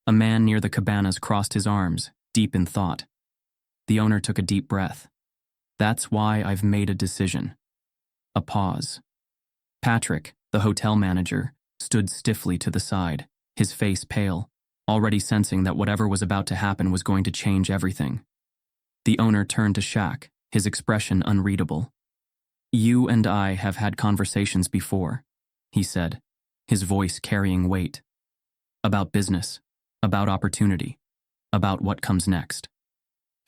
A man near the cabanas crossed his arms, deep in thought. The owner took a deep breath. That's why I've made a decision. A pause. Patrick, the hotel manager, stood stiffly to the side, his face pale, already sensing that whatever was about to happen was going to change everything. The owner turned to Shaq, his expression unreadable. You and I have had conversations before, he said, his voice carrying weight. About business, about opportunity, about what comes next.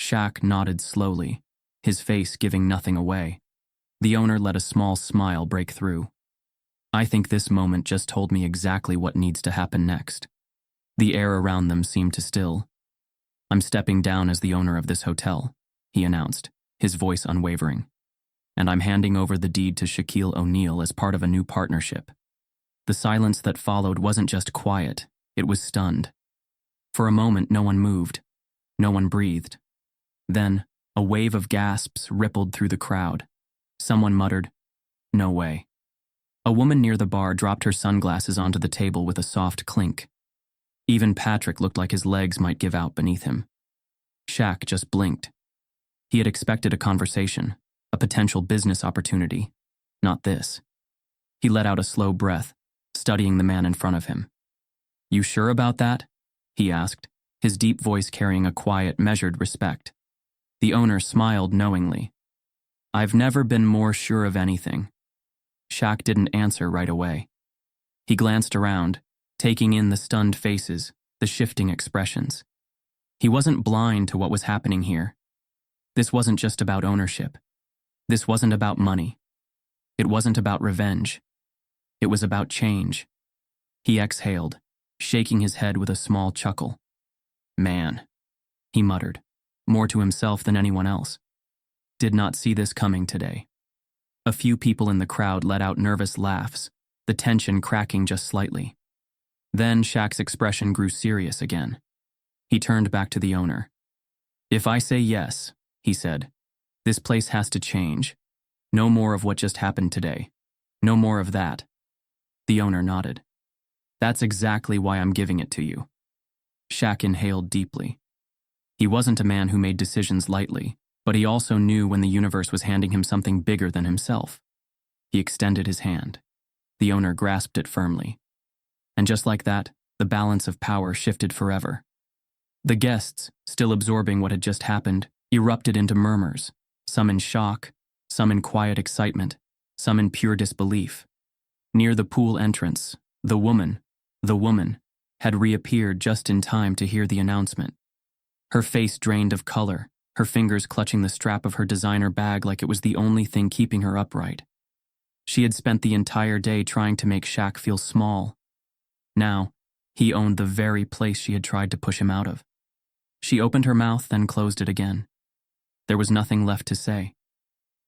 Shaq nodded slowly, his face giving nothing away. The owner let a small smile break through. I think this moment just told me exactly what needs to happen next. The air around them seemed to still. I'm stepping down as the owner of this hotel, he announced, his voice unwavering. And I'm handing over the deed to Shaquille O'Neal as part of a new partnership. The silence that followed wasn't just quiet, it was stunned. For a moment, no one moved. No one breathed. Then, a wave of gasps rippled through the crowd. Someone muttered, "No way." A woman near the bar dropped her sunglasses onto the table with a soft clink. Even Patrick looked like his legs might give out beneath him. Shaq just blinked. He had expected a conversation, a potential business opportunity. Not this. He let out a slow breath, studying the man in front of him. You sure about that? He asked, his deep voice carrying a quiet, measured respect. The owner smiled knowingly. I've never been more sure of anything. Shaq didn't answer right away. He glanced around, taking in the stunned faces, the shifting expressions. He wasn't blind to what was happening here. This wasn't just about ownership. This wasn't about money. It wasn't about revenge. It was about change. He exhaled, shaking his head with a small chuckle. Man, he muttered, more to himself than anyone else. Did not see this coming today. A few people in the crowd let out nervous laughs, the tension cracking just slightly. Then Shaq's expression grew serious again. He turned back to the owner. If I say yes, he said, this place has to change. No more of what just happened today. No more of that. The owner nodded. That's exactly why I'm giving it to you. Shaq inhaled deeply. He wasn't a man who made decisions lightly, but he also knew when the universe was handing him something bigger than himself. He extended his hand. The owner grasped it firmly. And just like that, the balance of power shifted forever. The guests, still absorbing what had just happened, erupted into murmurs, some in shock, some in quiet excitement, some in pure disbelief. Near the pool entrance, the woman, had reappeared just in time to hear the announcement. Her face drained of color, her fingers clutching the strap of her designer bag like it was the only thing keeping her upright. She had spent the entire day trying to make Shaq feel small. Now, he owned the very place she had tried to push him out of. She opened her mouth, then closed it again. There was nothing left to say.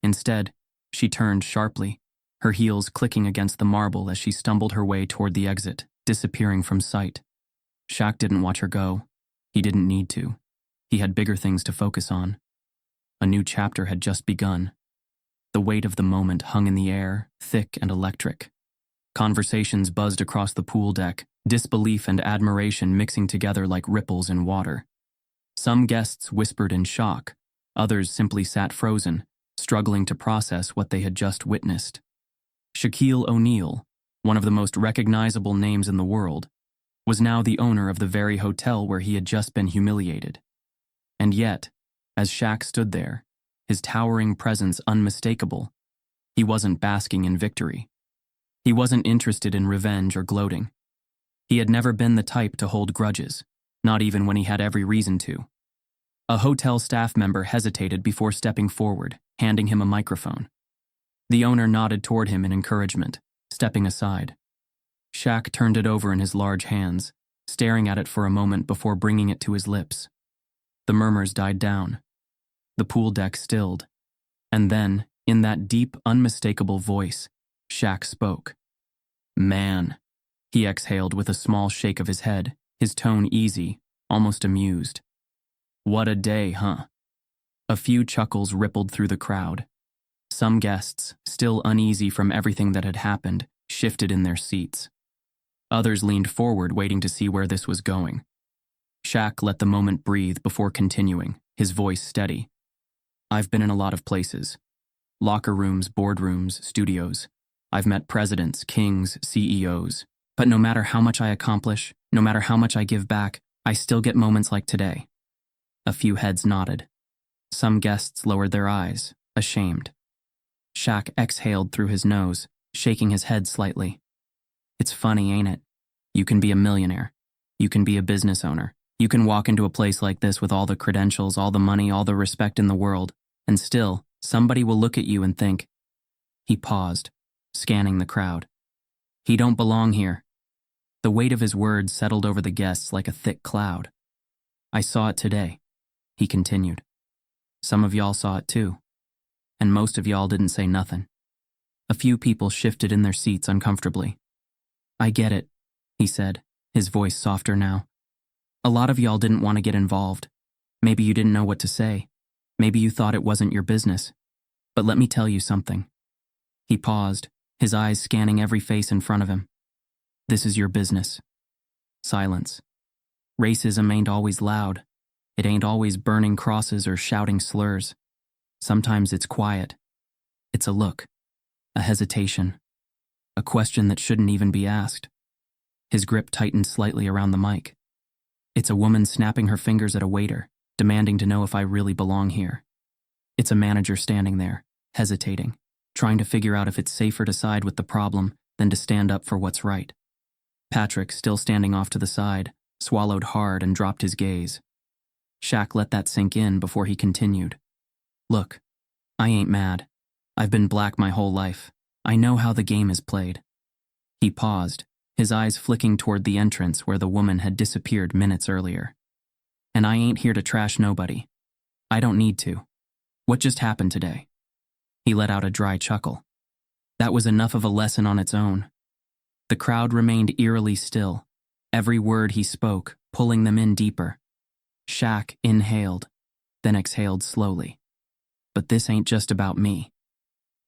Instead, she turned sharply, her heels clicking against the marble as she stumbled her way toward the exit, disappearing from sight. Shaq didn't watch her go. He didn't need to. He had bigger things to focus on. A new chapter had just begun. The weight of the moment hung in the air, thick and electric. Conversations buzzed across the pool deck, disbelief and admiration mixing together like ripples in water. Some guests whispered in shock, others simply sat frozen, struggling to process what they had just witnessed. Shaquille O'Neal, one of the most recognizable names in the world, was now the owner of the very hotel where he had just been humiliated. And yet, as Shaq stood there, his towering presence unmistakable, he wasn't basking in victory. He wasn't interested in revenge or gloating. He had never been the type to hold grudges, not even when he had every reason to. A hotel staff member hesitated before stepping forward, handing him a microphone. The owner nodded toward him in encouragement, stepping aside. Shaq turned it over in his large hands, staring at it for a moment before bringing it to his lips. The murmurs died down. The pool deck stilled. And then, in that deep, unmistakable voice, Shaq spoke. Man, he exhaled with a small shake of his head, his tone easy, almost amused. What a day, huh? A few chuckles rippled through the crowd. Some guests, still uneasy from everything that had happened, shifted in their seats. Others leaned forward, waiting to see where this was going. Shaq let the moment breathe before continuing, his voice steady. I've been in a lot of places. Locker rooms, boardrooms, studios. I've met presidents, kings, CEOs. But no matter how much I accomplish, no matter how much I give back, I still get moments like today. A few heads nodded. Some guests lowered their eyes, ashamed. Shaq exhaled through his nose, shaking his head slightly. It's funny, ain't it? You can be a millionaire. You can be a business owner. You can walk into a place like this with all the credentials, all the money, all the respect in the world, and still, somebody will look at you and think. He paused, scanning the crowd. He don't belong here. The weight of his words settled over the guests like a thick cloud. I saw it today, he continued. Some of y'all saw it too. And most of y'all didn't say nothing. A few people shifted in their seats uncomfortably. I get it, he said, his voice softer now. A lot of y'all didn't want to get involved. Maybe you didn't know what to say. Maybe you thought it wasn't your business. But let me tell you something. He paused, his eyes scanning every face in front of him. This is your business. Silence. Racism ain't always loud. It ain't always burning crosses or shouting slurs. Sometimes it's quiet. It's a look. A hesitation. A question that shouldn't even be asked. His grip tightened slightly around the mic. It's a woman snapping her fingers at a waiter, demanding to know if I really belong here. It's a manager standing there, hesitating, trying to figure out if it's safer to side with the problem than to stand up for what's right. Patrick, still standing off to the side, swallowed hard and dropped his gaze. Shaq let that sink in before he continued. Look, I ain't mad. I've been black my whole life. I know how the game is played. He paused, his eyes flicking toward the entrance where the woman had disappeared minutes earlier. And I ain't here to trash nobody. I don't need to. What just happened today? He let out a dry chuckle. That was enough of a lesson on its own. The crowd remained eerily still, every word he spoke pulling them in deeper. Shaq inhaled, then exhaled slowly. But this ain't just about me.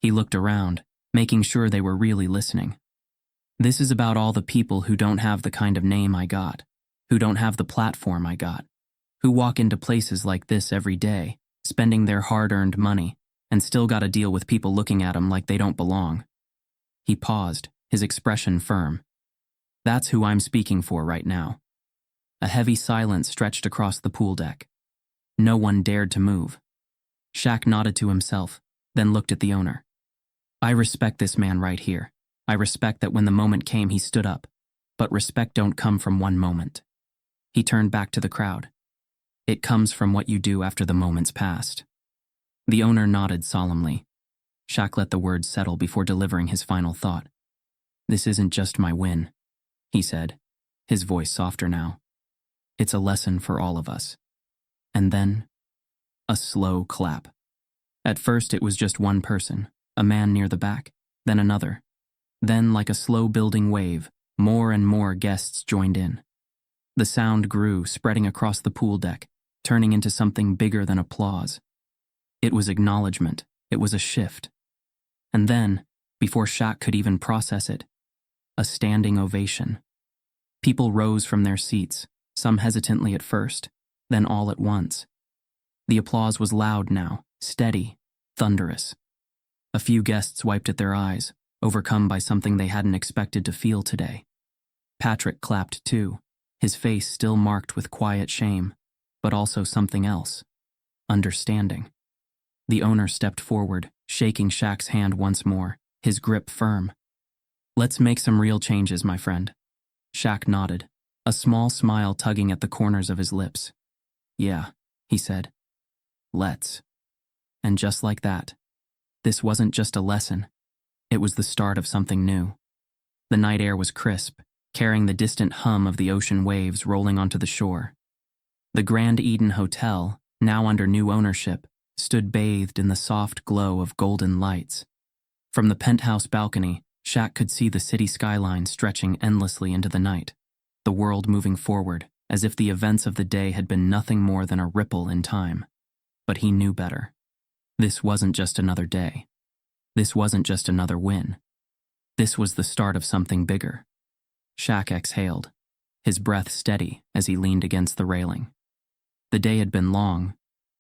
He looked around, making sure they were really listening. This is about all the people who don't have the kind of name I got, who don't have the platform I got, who walk into places like this every day, spending their hard-earned money, and still gotta deal with people looking at them like they don't belong. He paused, his expression firm. That's who I'm speaking for right now. A heavy silence stretched across the pool deck. No one dared to move. Shaq nodded to himself, then looked at the owner. I respect this man right here. I respect that when the moment came he stood up. But respect don't come from one moment. He turned back to the crowd. It comes from what you do after the moment's passed. The owner nodded solemnly. Shaq let the words settle before delivering his final thought. This isn't just my win, he said, his voice softer now. It's a lesson for all of us. And then, a slow clap. At first it was just one person, a man near the back, then another. Then, like a slow-building wave, more and more guests joined in. The sound grew, spreading across the pool deck, turning into something bigger than applause. It was acknowledgement. It was a shift. And then, before Shaq could even process it, a standing ovation. People rose from their seats, some hesitantly at first, then all at once. The applause was loud now, steady, thunderous. A few guests wiped at their eyes, overcome by something they hadn't expected to feel today. Patrick clapped too, his face still marked with quiet shame, but also something else. Understanding. The owner stepped forward, shaking Shaq's hand once more, his grip firm. Let's make some real changes, my friend. Shaq nodded, a small smile tugging at the corners of his lips. Yeah, he said. Let's. And just like that, this wasn't just a lesson. It was the start of something new. The night air was crisp, carrying the distant hum of the ocean waves rolling onto the shore. The Grand Eden Hotel, now under new ownership, stood bathed in the soft glow of golden lights. From the penthouse balcony, Shaq could see the city skyline stretching endlessly into the night, the world moving forward, as if the events of the day had been nothing more than a ripple in time. But he knew better. This wasn't just another day. This wasn't just another win. This was the start of something bigger. Shaq exhaled, his breath steady as he leaned against the railing. The day had been long,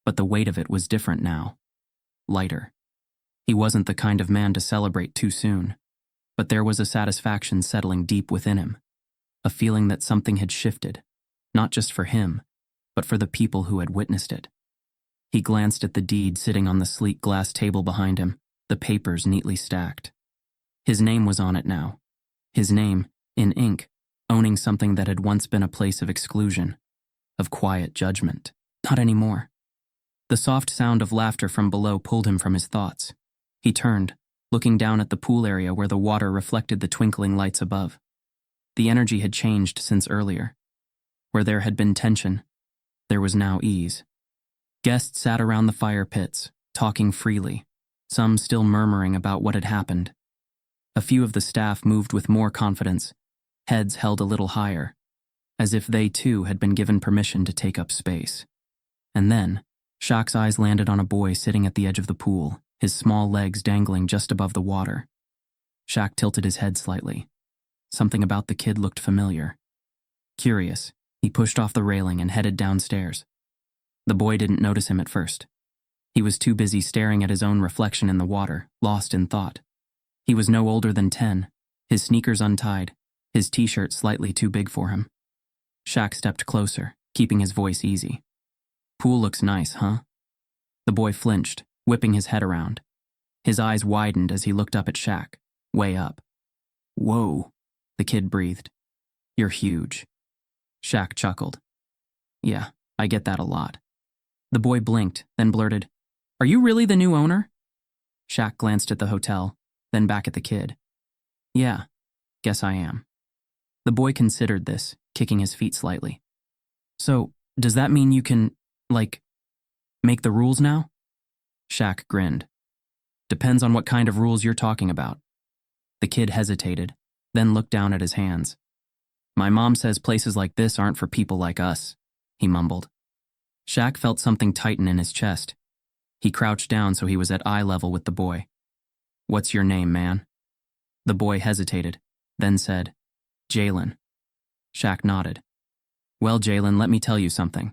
but the weight of it was different now. Lighter. He wasn't the kind of man to celebrate too soon, but there was a satisfaction settling deep within him, a feeling that something had shifted, not just for him, but for the people who had witnessed it. He glanced at the deed sitting on the sleek glass table behind him, the papers neatly stacked. His name was on it now. His name, in ink, owning something that had once been a place of exclusion, of quiet judgment. Not anymore. The soft sound of laughter from below pulled him from his thoughts. He turned, looking down at the pool area where the water reflected the twinkling lights above. The energy had changed since earlier. Where there had been tension, there was now ease. Guests sat around the fire pits, talking freely, some still murmuring about what had happened. A few of the staff moved with more confidence, heads held a little higher, as if they too had been given permission to take up space. And then, Shaq's eyes landed on a boy sitting at the edge of the pool, his small legs dangling just above the water. Shaq tilted his head slightly. Something about the kid looked familiar. Curious, he pushed off the railing and headed downstairs. The boy didn't notice him at first. He was too busy staring at his own reflection in the water, lost in thought. He was no older than 10, his sneakers untied, his t-shirt slightly too big for him. Shaq stepped closer, keeping his voice easy. Pool looks nice, huh? The boy flinched, whipping his head around. His eyes widened as he looked up at Shaq, way up. Whoa, the kid breathed. You're huge. Shaq chuckled. Yeah, I get that a lot. The boy blinked, then blurted, Are you really the new owner? Shaq glanced at the hotel, then back at the kid. Yeah, guess I am. The boy considered this, kicking his feet slightly. So, does that mean you can, make the rules now? Shaq grinned. Depends on what kind of rules you're talking about. The kid hesitated, then looked down at his hands. My mom says places like this aren't for people like us, he mumbled. Shaq felt something tighten in his chest. He crouched down so he was at eye level with the boy. What's your name, man? The boy hesitated, then said, Jalen. Shaq nodded. Well, Jalen, let me tell you something.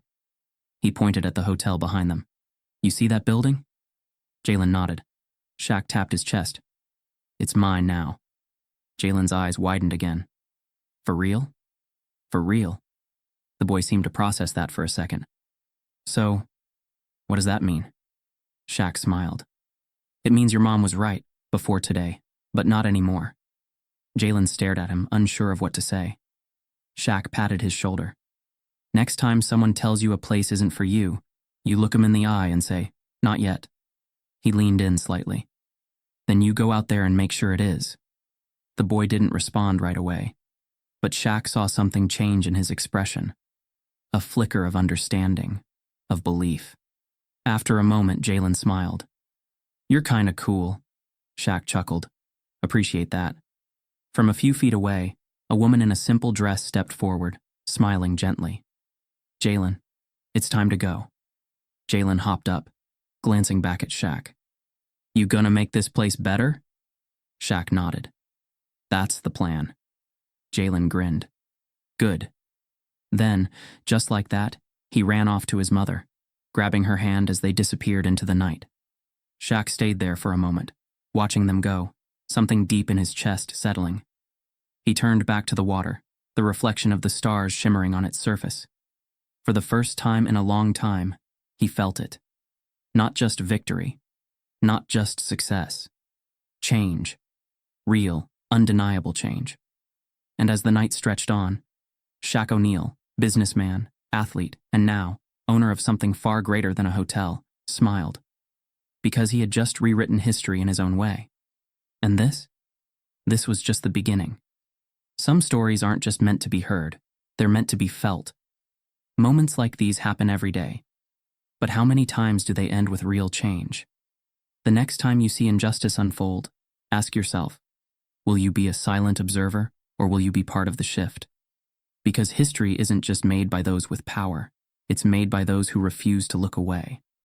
He pointed at the hotel behind them. You see that building? Jalen nodded. Shaq tapped his chest. It's mine now. Jalen's eyes widened again. For real? For real. The boy seemed to process that for a second. So, what does that mean? Shaq smiled. It means your mom was right, before today, but not anymore. Jalen stared at him, unsure of what to say. Shaq patted his shoulder. Next time someone tells you a place isn't for you, you look him in the eye and say, not yet. He leaned in slightly. Then you go out there and make sure it is. The boy didn't respond right away, but Shaq saw something change in his expression. A flicker of understanding, of belief. After a moment, Jalen smiled. You're kinda cool, Shaq chuckled. Appreciate that. From a few feet away, a woman in a simple dress stepped forward, smiling gently. Jalen, it's time to go. Jalen hopped up, glancing back at Shaq. You gonna make this place better? Shaq nodded. That's the plan. Jalen grinned. Good. Then, just like that, he ran off to his mother, grabbing her hand as they disappeared into the night. Shaq stayed there for a moment, watching them go, something deep in his chest settling. He turned back to the water, the reflection of the stars shimmering on its surface. For the first time in a long time, he felt it. Not just victory, not just success. Change. Real, undeniable change. And as the night stretched on, Shaq O'Neal, businessman, athlete, and now, owner of something far greater than a hotel, smiled. Because he had just rewritten history in his own way. And this? This was just the beginning. Some stories aren't just meant to be heard, they're meant to be felt. Moments like these happen every day. But how many times do they end with real change? The next time you see injustice unfold, ask yourself, will you be a silent observer or will you be part of the shift? Because history isn't just made by those with power, it's made by those who refuse to look away.